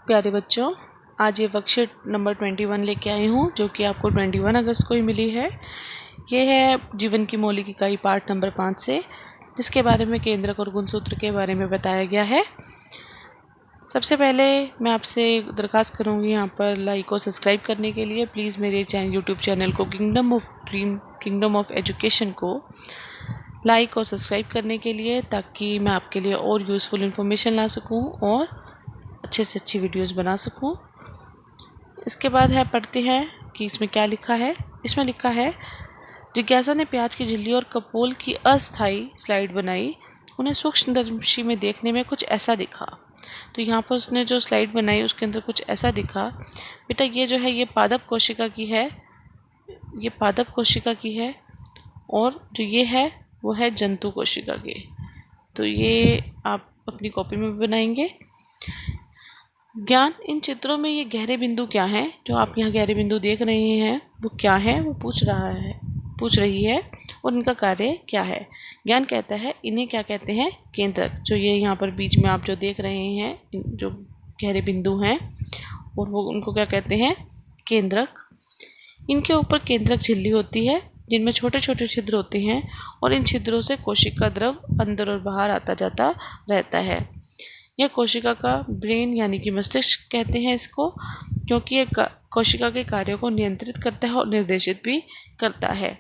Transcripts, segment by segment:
प्यारे बच्चों, आज ये वर्कशीट नंबर 21 लेके आई हूँ, जो कि आपको 21 अगस्त को ही मिली है। ये है जीवन की मौलिक इकाई पार्ट नंबर 5 से, जिसके बारे में केंद्रक और गुणसूत्र के बारे में बताया गया है। सबसे पहले मैं आपसे दरख्वास्त करूँगी यहाँ पर लाइक और सब्सक्राइब करने के लिए। प्लीज़ मेरे यूट्यूब चैनल को किंगडम ऑफ एजुकेशन को लाइक और सब्सक्राइब करने के लिए, ताकि मैं आपके लिए और यूज़फुल इन्फॉर्मेशन ला सकूँ और अच्छे से अच्छी वीडियोस बना सकूं। इसके बाद पढ़ते हैं कि इसमें क्या लिखा है। इसमें लिखा है, जिज्ञासा ने प्याज की झिल्ली और कपोल की अस्थायी स्लाइड बनाई। उन्हें सूक्ष्मदर्शी में देखने में कुछ ऐसा दिखा। तो यहाँ पर उसने जो स्लाइड बनाई उसके अंदर कुछ ऐसा दिखा। बेटा ये जो है ये पादप कोशिका की है, ये पादप कोशिका की है, और जो ये है वो है जंतु कोशिका की। तो ये आप अपनी कॉपी में भी बनाएंगे। ज्ञान, इन चित्रों में ये गहरे बिंदु क्या हैं? जो आप यहाँ गहरे बिंदु देख रहे हैं वो क्या है, वो पूछ रही है, और इनका कार्य क्या है। ज्ञान कहता है इन्हें क्या कहते हैं? केंद्रक। जो ये यहाँ पर बीच में आप जो देख रहे हैं, जो गहरे बिंदु हैं, और वो उनको क्या कहते हैं? केंद्रक। इनके ऊपर केंद्रक झिल्ली होती है, जिनमें छोटे छोटे छिद्र होते हैं, और इन छिद्रों से कोशिका द्रव अंदर और बाहर आता जाता रहता है। यह कोशिका का ब्रेन यानी कि मस्तिष्क कहते हैं इसको, क्योंकि यह कोशिका के कार्यों को नियंत्रित करता है और निर्देशित भी करता है।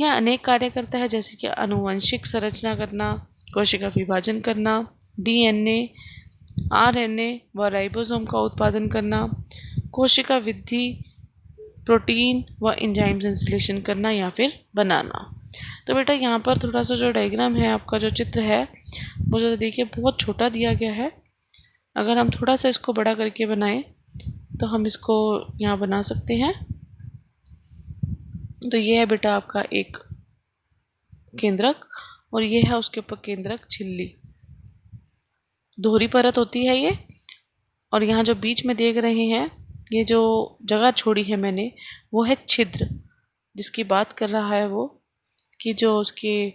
यह अनेक कार्य करता है, जैसे कि आनुवंशिक संरचना करना, कोशिका विभाजन करना, डीएनए, आरएनए व राइबोसोम का उत्पादन करना, कोशिका वृद्धि, प्रोटीन व एंजाइम संश्लेषण करना या फिर बनाना। तो बेटा यहाँ पर थोड़ा सा जो डायग्राम है, आपका जो चित्र है, वो ज़रा देखिए बहुत छोटा दिया गया है। अगर हम थोड़ा सा इसको बड़ा करके बनाएं तो हम इसको यहाँ बना सकते हैं। तो ये है बेटा आपका एक केंद्रक, और ये है उसके ऊपर केंद्रक झिल्ली, दोहरी परत होती है ये। और यहाँ जो बीच में देख रहे हैं, ये जो जगह छोड़ी है मैंने, वो है छिद्र, जिसकी बात कर रहा है वो, कि जो उसके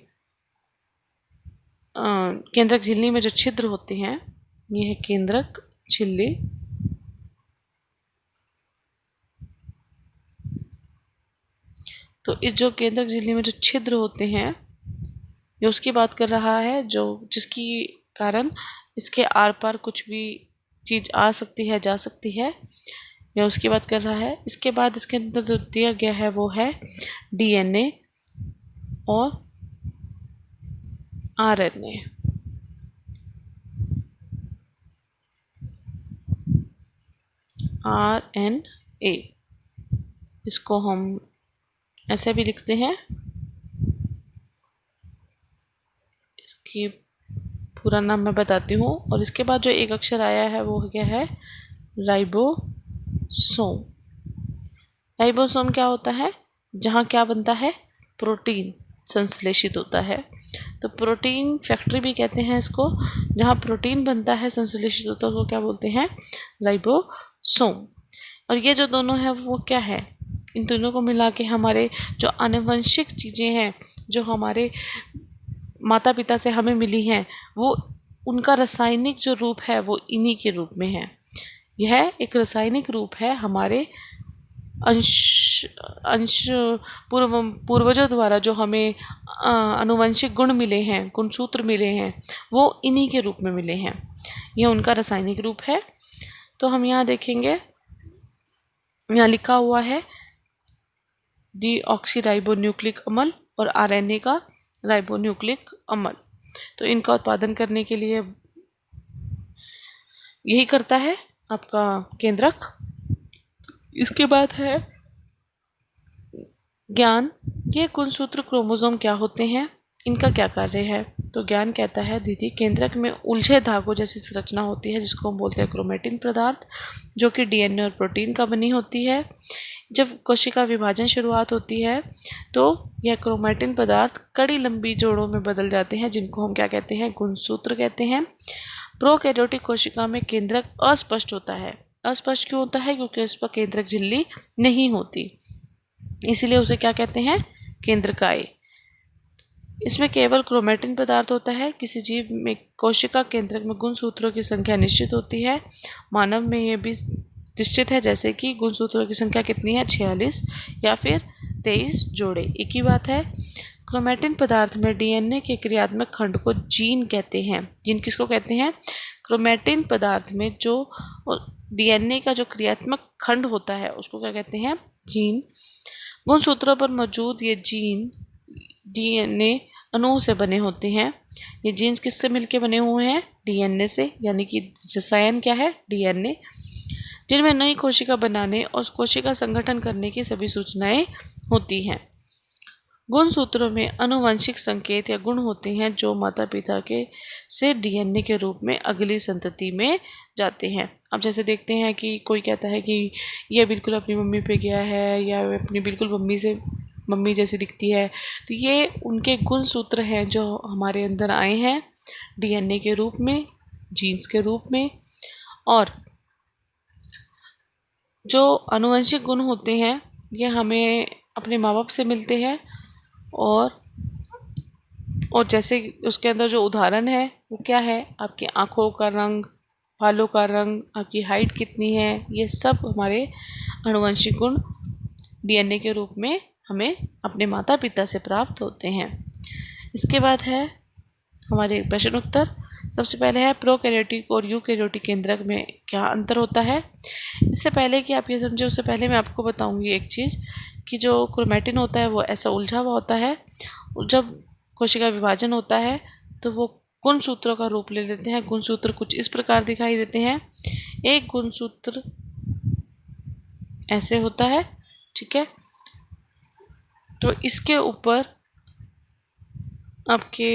केंद्रक झिल्ली में जो छिद्र होते हैं, ये है केंद्रक झिल्ली। तो इस जो केंद्रक झिल्ली में जो छिद्र होते हैं, ये उसकी बात कर रहा है, जो जिसकी कारण इसके आर पार कुछ भी चीज़ आ सकती है, जा सकती है, या उसकी बात कर रहा है। इसके बाद इसके अंदर जो दिया गया है वो है डीएनए और आरएनए। आरएनए, इसको हम ऐसे भी लिखते हैं। इसकी पूरा नाम मैं बताती हूँ। और इसके बाद जो एक अक्षर आया है वो क्या है? राइबोसोम। राइबोसोम क्या होता है? जहाँ क्या बनता है? प्रोटीन संश्लेषित होता है। तो प्रोटीन फैक्ट्री भी कहते हैं इसको। जहाँ प्रोटीन बनता है, संश्लेषित होता है, उसको क्या बोलते हैं? राइबोसोम। और ये जो दोनों है वो क्या है? इन दोनों को मिला के हमारे जो आनुवंशिक चीज़ें हैं, जो हमारे माता पिता से हमें मिली हैं, वो उनका रासायनिक जो रूप है वो इन्हीं के रूप में है। यह एक रासायनिक रूप है हमारे अंश पूर्वजों द्वारा जो हमें आनुवंशिक गुण मिले हैं, गुणसूत्र मिले हैं, वो इन्हीं के रूप में मिले हैं। यह उनका रासायनिक रूप है। तो हम यहाँ देखेंगे, यहाँ लिखा हुआ है डीऑक्सीराइबोन्यूक्लिक अम्ल और आरएनए का राइबोन्यूक्लिक अम्ल। तो इनका उत्पादन करने के लिए यही करता है आपका केंद्रक। इसके बाद है ज्ञान, ये गुणसूत्र क्रोमोसोम क्या होते हैं, इनका क्या कार्य है? तो ज्ञान कहता है दीदी, केंद्रक में उलझे धागों जैसी संरचना होती है, जिसको हम बोलते हैं क्रोमेटिन पदार्थ, जो कि डीएनए और प्रोटीन का बनी होती है। जब कोशिका विभाजन शुरुआत होती है तो यह क्रोमेटिन पदार्थ कड़ी लंबी जोड़ों में बदल जाते हैं, जिनको हम क्या कहते हैं? गुणसूत्र कहते हैं। प्रोकैरियोटिक कोशिका में केंद्रक अस्पष्ट होता है। अस्पष्ट क्यों होता है? क्योंकि उस पर केंद्रक झिल्ली नहीं होती, इसीलिए उसे क्या कहते हैं? केंद्रकाय। इसमें केवल क्रोमैटिन पदार्थ होता है। किसी जीव में कोशिका केंद्रक में गुणसूत्रों की संख्या निश्चित होती है। मानव में ये भी निश्चित है, जैसे कि गुणसूत्रों की संख्या कितनी है, 46 या फिर 23 जोड़े, एक ही बात है। क्रोमैटिन पदार्थ में डीएनए के क्रियात्मक खंड को जीन कहते हैं। जीन किसको कहते हैं? क्रोमैटिन पदार्थ में जो डीएनए का जो क्रियात्मक खंड होता है उसको क्या कहते हैं? जीन। गुणसूत्रों पर मौजूद ये जीन डीएनए अणुओं से बने होते हैं। ये जीन्स किससे मिलके बने हुए हैं? डीएनए से, यानी कि रसायन क्या है? डीएनए, जिनमें नई कोशिका बनाने और कोशिका संगठन करने की सभी सूचनाएं होती हैं। गुणसूत्रों में आनुवंशिक संकेत या गुण होते हैं जो माता पिता के से डीएनए के रूप में अगली संतति में जाते हैं। अब जैसे देखते हैं कि कोई कहता है कि यह बिल्कुल अपनी मम्मी पे गया है या अपनी बिल्कुल मम्मी जैसी दिखती है, तो ये उनके गुण सूत्र हैं जो हमारे अंदर आए हैं डीएनए के रूप में, जीन्स के रूप में। और जो आनुवंशिक गुण होते हैं ये हमें अपने माँ बाप से मिलते हैं। और जैसे उसके अंदर जो उदाहरण है वो क्या है? आपकी आँखों का रंग, बालों का रंग, आपकी हाइट कितनी है, ये सब हमारे आनुवंशिक गुण डीएनए के रूप में हमें अपने माता पिता से प्राप्त होते हैं। इसके बाद है हमारे प्रश्न उत्तर। सबसे पहले है प्रोकैरियोटिक और यूकैरियोटिक केंद्रक में क्या अंतर होता है। इससे पहले कि आप ये समझे उससे पहले मैं आपको बताऊंगी एक चीज़ कि जो क्रोमैटिन होता है वो ऐसा उलझा हुआ होता है। जब कोशिका विभाजन होता है तो वो गुणसूत्रों का रूप ले लेते हैं। गुणसूत्र कुछ इस प्रकार दिखाई देते हैं। एक गुणसूत्र ऐसे होता है, ठीक है। तो इसके ऊपर आपके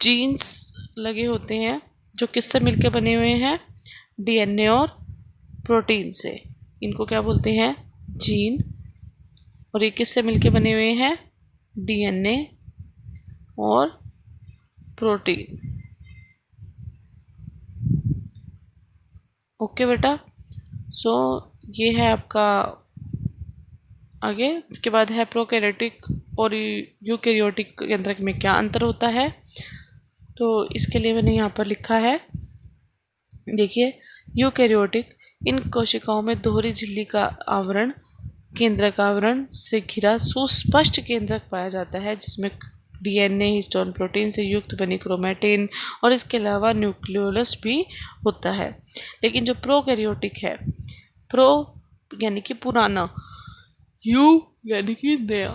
जीन्स लगे होते हैं जो किससे मिलके बने हुए हैं? डीएनए और प्रोटीन से। इनको क्या बोलते हैं? जीन। और ये किससे मिलके बने हुए हैं? डीएनए और प्रोटीन। ओके बेटा, सो ये है आपका आगे। इसके बाद है प्रोकैरियोटिक और यूकैरियोटिक केंद्रक में क्या अंतर होता है। तो इसके लिए मैंने यहाँ पर लिखा है, देखिए, यूकैरियोटिक इन कोशिकाओं में दोहरी झिल्ली का आवरण, केंद्रक आवरण से घिरा सुस्पष्ट केंद्रक पाया जाता है जिसमें डीएनए, हिस्टोन प्रोटीन से युक्त बनी क्रोमैटिन और इसके अलावा न्यूक्लियोलस भी होता है। लेकिन जो प्रोकैरियोटिक है, प्रो यानी कि पुराना, यू यानी कि नया,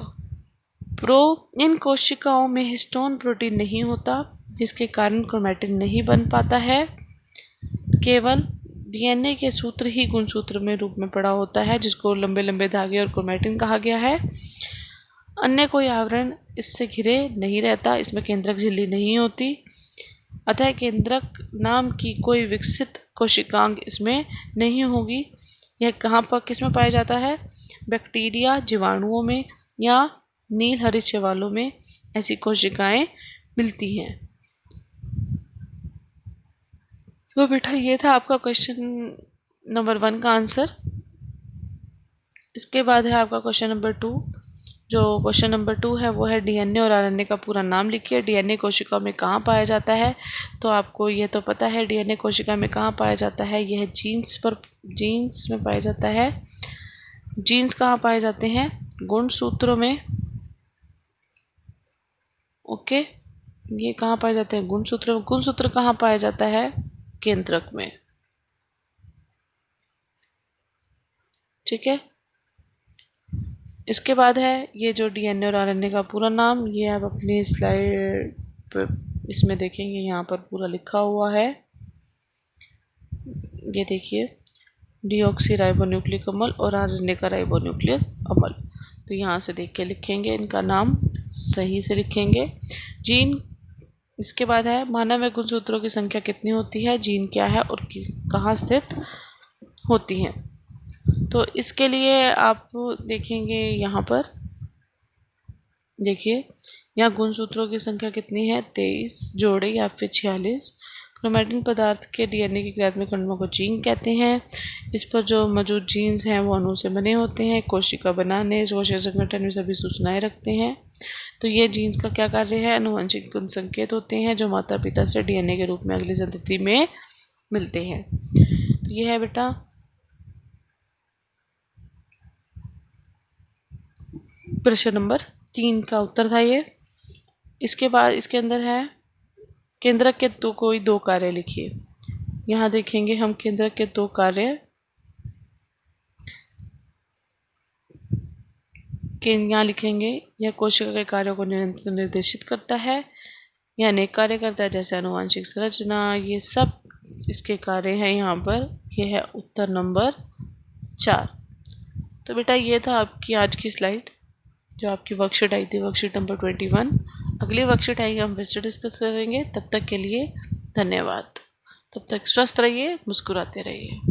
इन कोशिकाओं में हिस्टोन प्रोटीन नहीं होता जिसके कारण क्रोमैटिन नहीं बन पाता है। केवल डीएनए के सूत्र ही गुणसूत्र में रूप में पड़ा होता है जिसको लंबे लंबे धागे और क्रोमैटिन कहा गया है। अन्य कोई आवरण इससे घिरे नहीं रहता, इसमें केंद्रक झिल्ली नहीं होती। अतः केंद्रक नाम की कोई विकसित कोशिकांग इसमें नहीं होगी। यह कहाँ पर किस में पाया जाता है? बैक्टीरिया, जीवाणुओं में या नील हरित शैवालों में ऐसी कोशिकाएं मिलती हैं। तो बेटा ये था आपका क्वेश्चन नंबर 1 का आंसर। इसके बाद है आपका क्वेश्चन नंबर 2। जो क्वेश्चन नंबर 2 है वो है डीएनए और आरएनए का पूरा नाम लिखिए। डीएनए कोशिका में कहाँ पाया जाता है? तो आपको ये तो पता है डीएनए कोशिका में कहाँ पाया जाता है। यह जीन्स में पाया जाता है। जीन्स कहाँ पाए जाते हैं? गुणसूत्रों में। ओके, ये कहाँ पाए जाते हैं? गुणसूत्र में। गुणसूत्र कहाँ पाया जाता है? केंद्रक में, ठीक है। इसके बाद है ये जो डीएनए और आरएनए का पूरा नाम, ये आप अपनी स्लाइड पर इसमें देखेंगे, यहाँ पर पूरा लिखा हुआ है। ये देखिए, डीऑक्सी राइबोन्यूक्लिक अम्ल और आरएनए का राइबोन्यूक्लिक अम्ल। तो यहाँ से देख के लिखेंगे, इनका नाम सही से लिखेंगे। जीन, इसके बाद है मानव में गुणसूत्रों की संख्या कितनी होती है, जीन क्या है और कहाँ स्थित होती हैं। तो इसके लिए आप देखेंगे यहाँ पर, देखिए यहाँ गुणसूत्रों की संख्या कितनी है? 23 जोड़े या फिर 46। क्रोमैटिन पदार्थ के डीएनए के क्रियात्मक खंडों को जीन कहते हैं। इस पर जो मौजूद जीन्स हैं वो अणु से बने होते हैं। कोशिका बनाने, कोशिका संगठन में सभी सूचनाएं रखते हैं। तो ये जीन्स का क्या कार्य है? आनुवंशिक गुण संकेत होते हैं जो माता पिता से डीएनए के रूप में अगली संतति में मिलते हैं। तो ये है बेटा प्रश्न नंबर 3 का उत्तर था ये। इसके बाद इसके अंदर है केंद्रक के कोई दो कार्य लिखिए। यहाँ देखेंगे हम केंद्रक के दो कार्य के यहाँ लिखेंगे। यह कोशिका के कार्यों को निर्देशित करता है, यह अनेक कार्य करता है जैसे आनुवांशिक संरचना, ये सब इसके कार्य हैं यहाँ पर। यह है उत्तर नंबर 4। तो बेटा ये था आपकी आज की स्लाइड जो आपकी वर्कशीट आई थी, वर्कशीट नंबर 21। अगली वर्कशीट आएगी हम फिर से डिस्कस करेंगे। तब तक के लिए धन्यवाद। तब तक स्वस्थ रहिए, मुस्कुराते रहिए।